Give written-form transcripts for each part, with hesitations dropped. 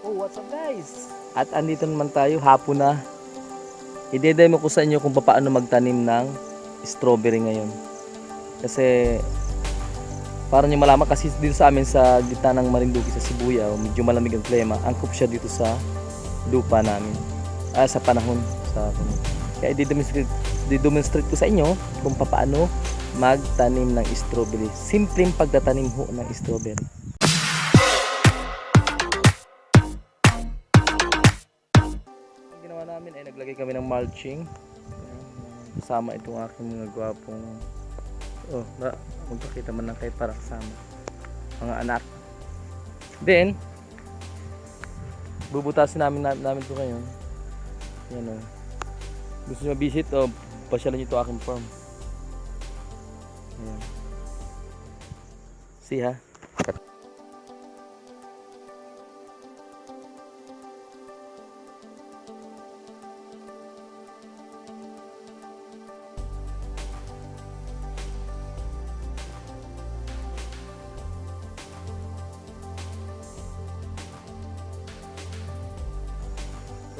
Oh, what's up guys? At andito naman tayo, hapon na. I-demo ko sa inyo kung paano magtanim ng strawberry ngayon. Kasi para nyo malaman, kasi dito sa amin sa gitna ng Marinduque sa Sibuya, medyo malamig ang klima. Angkop siya dito sa lupa namin. Sa panahon. Kaya i-demonstrate ko sa inyo kung paano magtanim ng strawberry. Simpleng pagtatanim ho ng strawberry. Namin ay naglagay kami ng mulching. Kasama itong aking mga gwapong magpakita man lang kayo para kasama mga anak. Then bubutasin namin ito ngayon. Yan o. Gusto nyo visit o pasyalan nyo ito aking farm. Ayan. See ha.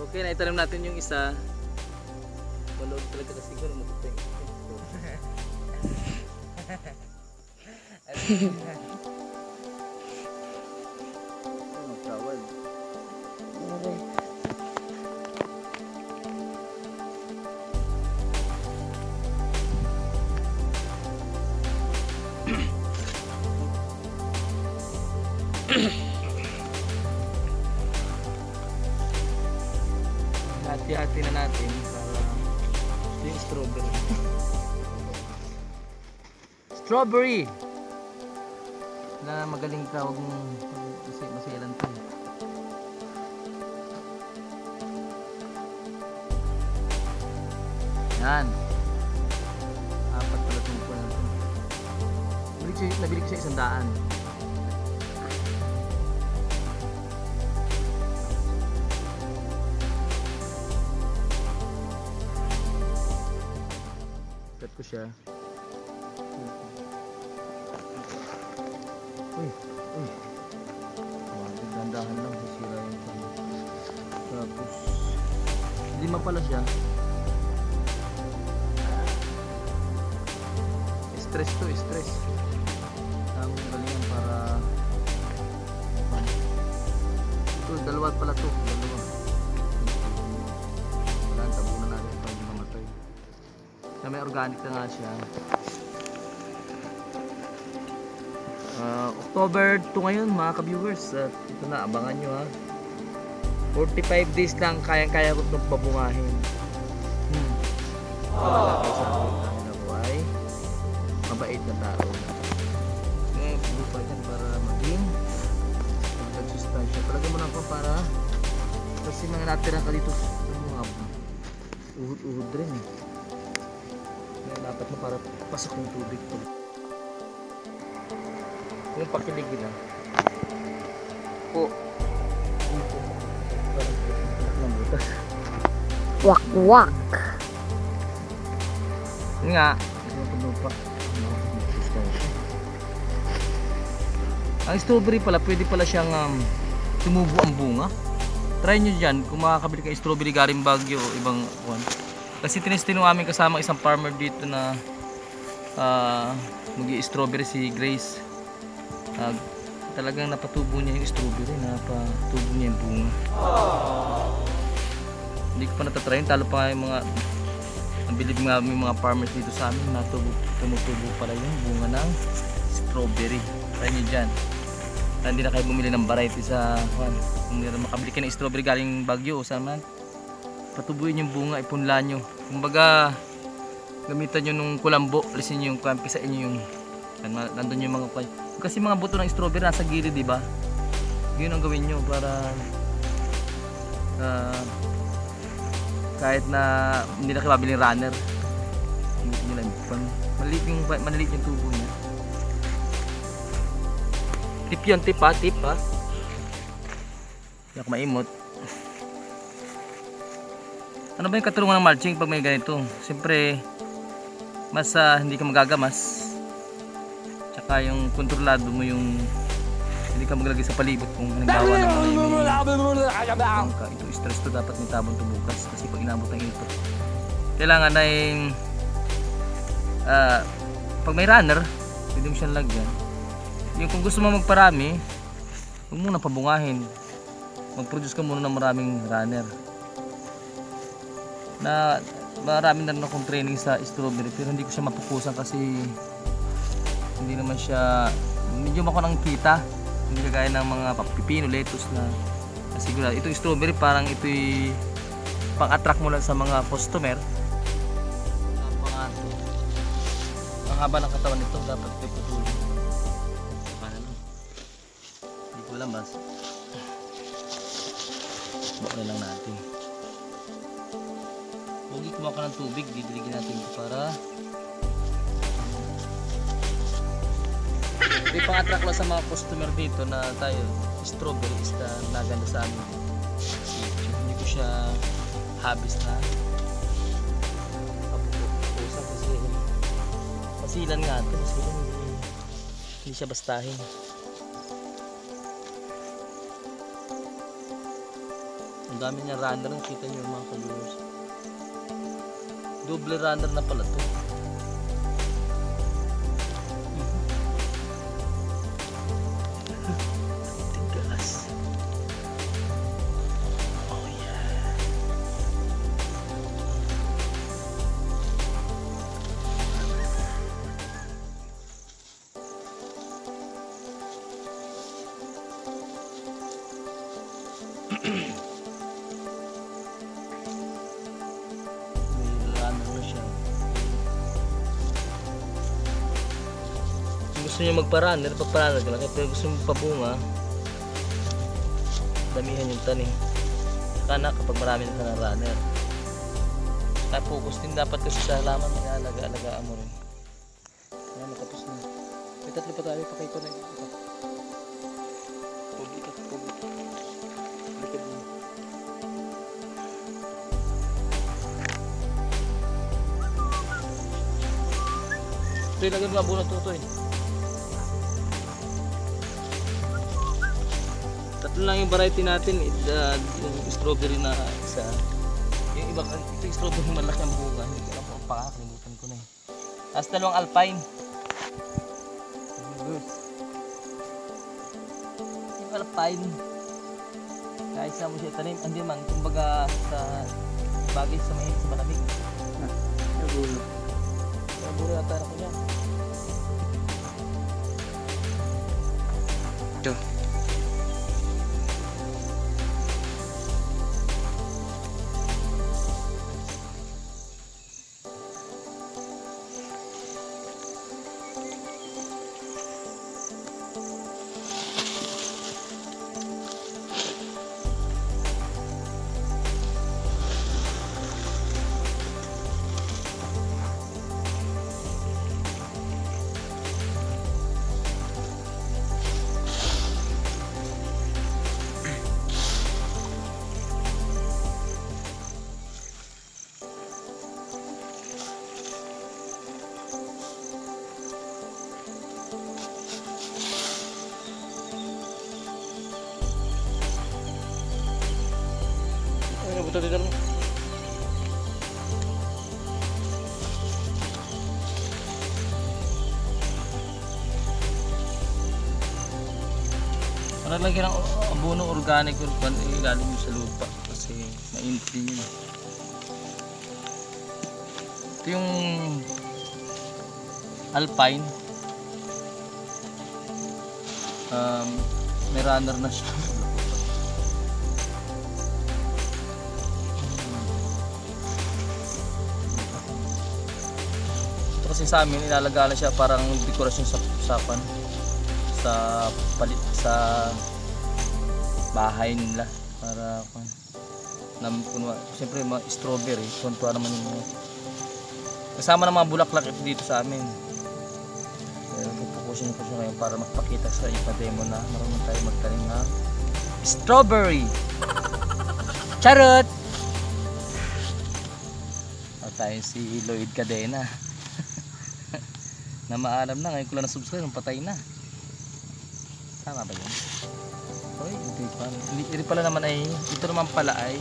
Okay, naitanim natin yung isa. Malog talaga kasi ko naman ito. Magkawal. Okay. Hati-hati na natin para yung strawberry. Strawberry na magaling ka, huwag mong masiyalan to. Yan, apat pala itong po natin. Nabili ko sa 100. Cut ko siya. Uy. Dandahan lang, sisira yung pan. Tapos 5 pala siya. Stress to, stress. Tamang galingan para ito, 2 pala to. 2. Wala, tabunan natin pag mamatay. Na may organic na nga siya. October 2 ngayon mga ka-viewers. Ito na, abangan nyo ha. 45 days lang kayang-kaya ko itong babungahin. Wala kayo sa akin. Ako ay mabait na tao. Ngayon, lupa dyan para maging magsustansya. Palagay mo na pa para kasi mga natira ka dito mga uhud-uhud rin eh. Dapat na para pasok yung tubig to. Yung pakiligin na po Wak-wak. yun nga. Ang strawberry pala, pwede pala siyang tumubo ang bunga. Try nyo dyan kung makakabili kayo strawberry galing Baguio o ibang one. Kasi tinestin ng aming kasama isang farmer dito na mag-i-strawberry, si Grace. Talagang napatubo niya yung strawberry, napatubo niya yung bunga. Hindi ko pa natatry, talo pa nga yung mga nabilib nga yung mga farmers dito sa amin na tumutubo pala yung bunga ng strawberry. Try nyo dyan. Hindi na kayo bumili ng variety sa kung makabili kayo ng strawberry galing Baguio o saan man, patubuin yung bunga, ipunla nyo. Kumbaga gamitan nyo nung kulambo, alisin nyo yung kampi sa inyo yung nandun yung mga kasi mga buto ng strawberry nasa gilid, diba? Yun ang gawin nyo para kahit na hindi na kayo mabiling runner, hindi nyo lang maliit yung tubo nya. Tip yun, tip ha. Hindi ako maimot. Ano ba yung katurungan ng mulching pag may ganito? Siyempre mas hindi ka magagamas. Tsaka yung kontrolado mo yung hindi ka maglalagay sa palibot kung halimbawa naman bangka. Ito stress to, dapat may tabon to bukas kasi pag inabot ng ito kailangan ay pag may runner pwede mo siyang lagyan. Yung kung gusto mo magparami, huwag muna pabungahin, mag-produce ka muna ng maraming runner. Na marami na rin akong training sa strawberry pero hindi ko siya mapukusan kasi hindi naman siya, medyo ako nang kita, hindi kagaya ng mga pipino, lettuce na sigurado. Ito strawberry parang ito'y pang-attract mo lang sa mga customer. Ang haba ng katawan nito, dapat ito'y putulin. Paano? Hindi ko alam, bas bakit lang natin. Huwag kumuha ka ng tubig, didiligin natin ito para ito'y pang-attract lang sa mga customer dito na tayo strawberry is na naganda sa amin. Hindi ko siya habis na papupusa kasi masilan nga ito, masilan, hindi siya bastahin. Ang dami niya runner, nakita niyo mga ka-viewers, double runner na pala to. Gusto niyo magpa-runner, pagpa-runner ka lang. Pero gusto niyo pabunga, damihan yung tanim. Saka na kapag marami na ka ng runner. Kaya focus din dapat kasi sa halaman, alagaan mo rin. Kaya natapos na. May tatlo pa tayo, pakay ko na ito. Publikat. Publikat mo. Ito yung lagyan mga bunot tutoy. Tatlo lang yung variety natin, yung strawberry na isa. Yung iba, ito yung strawberry malaki ang bunga, hindi ko alam pa, kalimutan ko na eh. Tapos dalawang alpine. Yung alpine, kahit sa mo siya tanim, hindi man, kumbaga sa bagay sa mainit sa malamig. Nagulo. Nagulo yata na ko niya. Ito. Buto dito lang. Lagyan ng abono organic urban ilalim mo sa lupa kasi mainit din yun. Ito yung alpine, may runner na siya. Kasi sa amin ilalagala siya parang dekorasyon sa usapan sa palit sa bahay nila para puno. Siyempre mga strawberry kontua naman yung mga kasama ng mga bulaklak dito sa amin. Pupukusin ko siya ngayon para magpakita sa ipa-demo na marunong tayo magtanim ng strawberry. Charot! At tayo si Lloyd Cadena na maalam na ngayon ko lang na subscribe, patay na. Tama ba yun? Oy, hindi pala naman ay, ito naman pala ay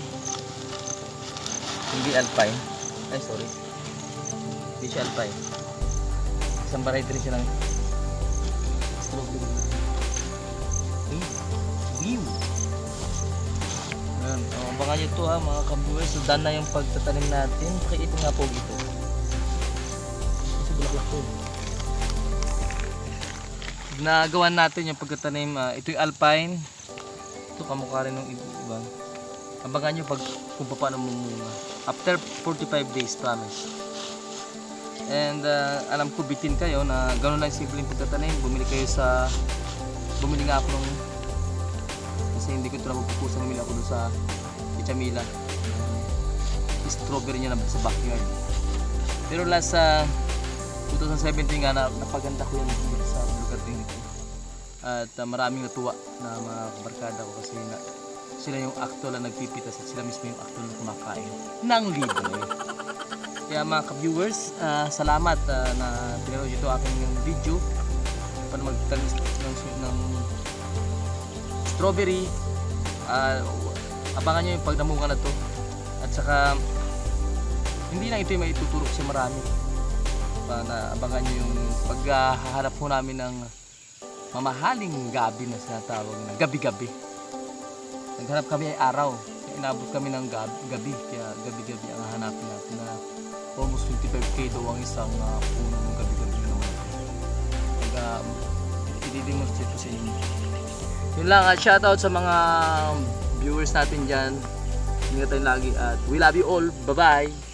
hindi alpine. Ay, sorry. Hindi siya alpine. Isang variety rin siya ng strawberry. Ay, wow! Ayan, abangan nyo ito ha mga ka-viewers. So, done na yung pagtatanim natin. Kaya ito nga po ito. Kasi bulaklak ko. Nagawa natin yung pagtatanim. Ito yung alpine. Ito kamukha rin ng iba. Abangan nyo kung paano mumunga. After 45 days, promise. And alam ko bitin kayo na gano'n lang simpleng pagtatanim. Bumili nga ako nung kasi hindi ko ito napupusan. Bumili ako doon sa Ichamila. Strawberry niya sa backyard. Pero last 2017 nga napaganda ko yun sa lugar din ito. At maraming natuwa na mga kabarkada ko kasi sila yung actual na nagpipitas at sila mismo yung actual na kumakain ng libre. Kaya mga ka-viewers, salamat na pinanood ito aking video para magtanim ng strawberry. Abangan nyo yung pagdamungan na to. At saka hindi lang ito yung maituturok sa marami. Abangan nyo yung paghahanap po namin ng mamahaling gabi na sinatawag na gabi-gabi. Naghanap kami ay araw. Inabot kami ng gabi. Kaya gabi-gabi ang hanapin natin na almost 25k daw ang isang punong gabi-gabi naman. I-demonstrate ko sa inyo. Yun lang, shoutout sa mga viewers natin dyan. Ingat tayo lagi at we love you all. Bye-bye!